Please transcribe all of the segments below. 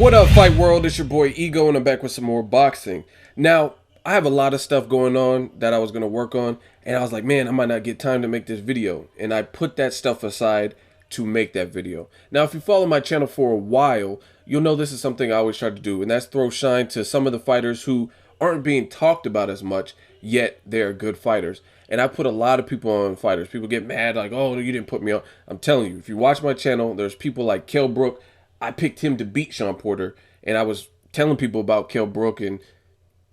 What up, Fight World? It's your boy Ego, and I'm back with some more boxing. Now, I have a lot of stuff going on that I was going to work on, and I was like, man, I might not get time to make this video. And I put that stuff aside to make that video. Now, if you follow my channel for a while, you'll know this is something I always try to do, and that's throw shine to some of the fighters who aren't being talked about as much, yet they're good fighters. And I put a lot of people on fighters. People get mad like, oh, you didn't put me on. I'm telling you, if you watch my channel, there's people like Kell Brook. I picked him to beat Sean Porter, and I was telling people about Kell Brook, and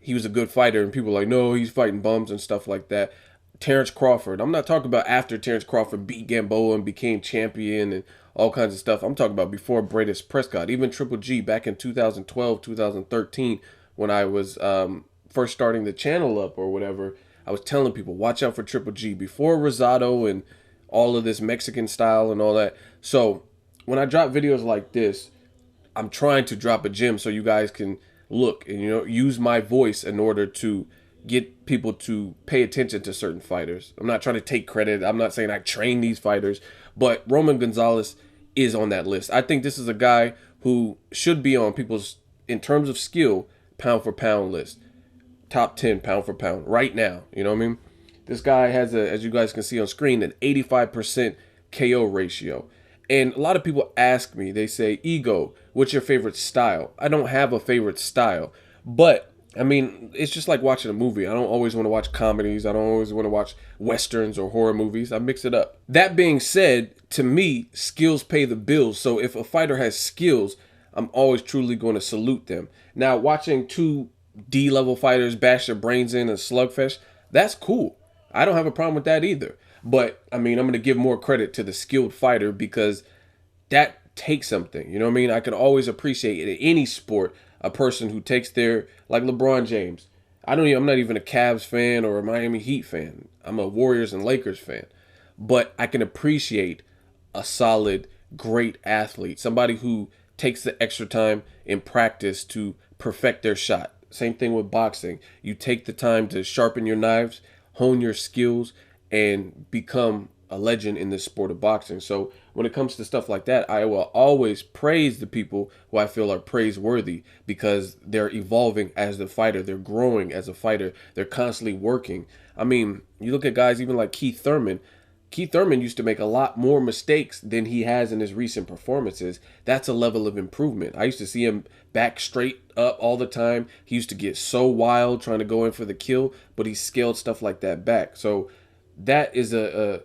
he was a good fighter, and people were like, no, he's fighting bums and stuff like that. Terrence Crawford. I'm not talking about after Terrence Crawford beat Gamboa and became champion and all kinds of stuff. I'm talking about before Bradis Prescott, even Triple G back in 2012, 2013, when I was first starting the channel up or whatever. I was telling people, watch out for Triple G before Rosado and all of this Mexican style and all that. So when I drop videos like this, I'm trying to drop a gem so you guys can look and, use my voice in order to get people to pay attention to certain fighters. I'm not trying to take credit. I'm not saying I train these fighters, but Roman Gonzalez is on that list. I think this is a guy who should be on people's, in terms of skill, pound for pound list. Top 10 pound for pound right now. You know what I mean? This guy has, as you guys can see on screen, an 85% KO ratio. And a lot of people ask me, they say, Ego, what's your favorite style? I don't have a favorite style, but I mean, it's just like watching a movie. I don't always want to watch comedies. I don't always want to watch westerns or horror movies. I mix it up. That being said, to me, skills pay the bills. So if a fighter has skills, I'm always truly going to salute them. Now, watching two D-level fighters bash their brains in a slugfest, that's cool. I don't have a problem with that either. But, I mean, I'm going to give more credit to the skilled fighter because that takes something. You know what I mean? I can always appreciate in any sport a person who takes their, like LeBron James. I'm not even a Cavs fan or a Miami Heat fan. I'm a Warriors and Lakers fan. But I can appreciate a solid, great athlete. Somebody who takes the extra time in practice to perfect their shot. Same thing with boxing. You take the time to sharpen your knives, hone your skills, and become a legend in the sport of boxing. So when it comes to stuff like that, I will always praise the people who I feel are praiseworthy because they're evolving as the fighter. They're growing as a fighter. They're constantly working. I mean, you look at guys even like Keith Thurman. Keith Thurman used to make a lot more mistakes than he has in his recent performances. That's a level of improvement. I used to see him back straight up all the time. He used to get so wild trying to go in for the kill, but he scaled stuff like that back. So that is a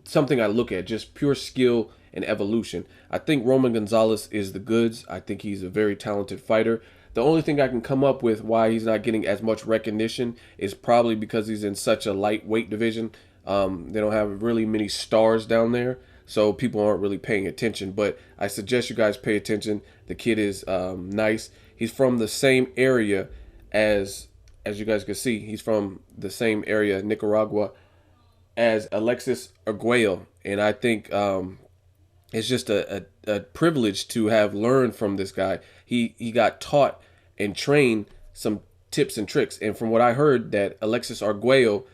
something I look at, just pure skill and evolution. I think Roman Gonzalez is the goods. I think he's a very talented fighter. The only thing I can come up with why he's not getting as much recognition is probably because he's in such a lightweight division. They don't have really many stars down there, so people aren't really paying attention. But I suggest you guys pay attention. The kid is nice. He's from the same area as you guys can see. He's from the same area, Nicaragua, as Alexis Arguello, and I think it's just a privilege to have learned from this guy. He got taught and trained some tips and tricks, and from what I heard, that Alexis Arguello,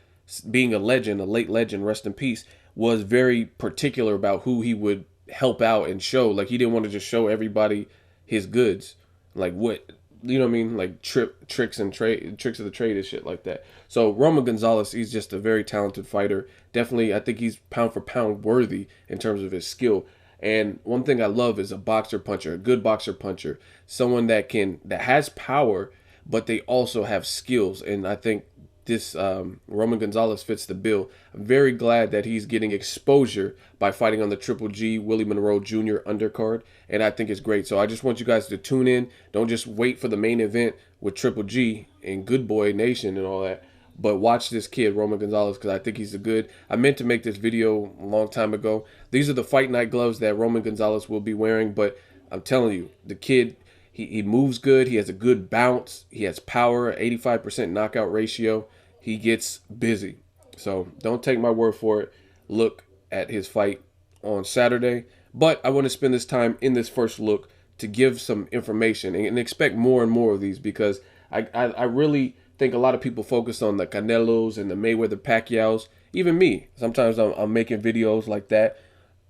being a legend, a late legend, rest in peace, was very particular about who he would help out and show. Like, he didn't want to just show everybody his goods, like what, you know what I mean, like tricks of the trade and shit like that. So Roman Gonzalez, he's just a very talented fighter. Definitely, I think he's pound for pound worthy in terms of his skill. And one thing I love is a boxer puncher, a good boxer puncher, someone that has power, but they also have skills. And I think this Roman Gonzalez fits the bill. I'm very glad that he's getting exposure by fighting on the Triple G Willie Monroe Jr. undercard, and I think it's great. So I just want you guys to tune in. Don't just wait for the main event with Triple G and Good Boy Nation and all that, but watch this kid, Roman Gonzalez, because I think he's a good. I meant to make this video a long time ago. These are the fight night gloves that Roman Gonzalez will be wearing, but I'm telling you, the kid, he moves good. He has a good bounce. He has power, 85% knockout ratio. He gets busy. So don't take my word for it. Look at his fight on Saturday. But I want to spend this time in this first look to give some information and expect more and more of these, because I really think a lot of people focus on the Canelos and the Mayweather Pacquiaos. Even me. Sometimes I'm making videos like that.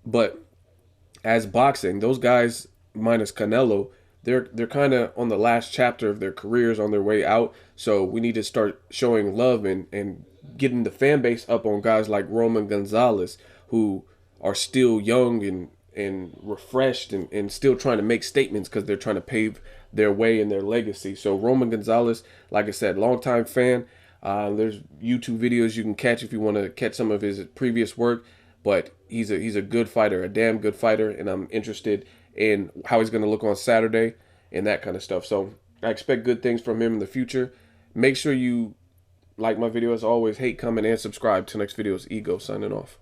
But as boxing, those guys minus Canelo, they're kind of on the last chapter of their careers, on their way out. So we need to start showing love and getting the fan base up on guys like Roman Gonzalez, who are still young and refreshed and still trying to make statements because they're trying to pave their way and their legacy. So Roman Gonzalez, like I said, longtime fan. There's YouTube videos you can catch if you want to catch some of his previous work, but he's a good fighter, a damn good fighter, and I'm interested in how he's going to look on Saturday and that kind of stuff. So I expect good things from him in the future. Make sure you like my video as always. Hate, comment, and subscribe. Till next video is Ego signing off.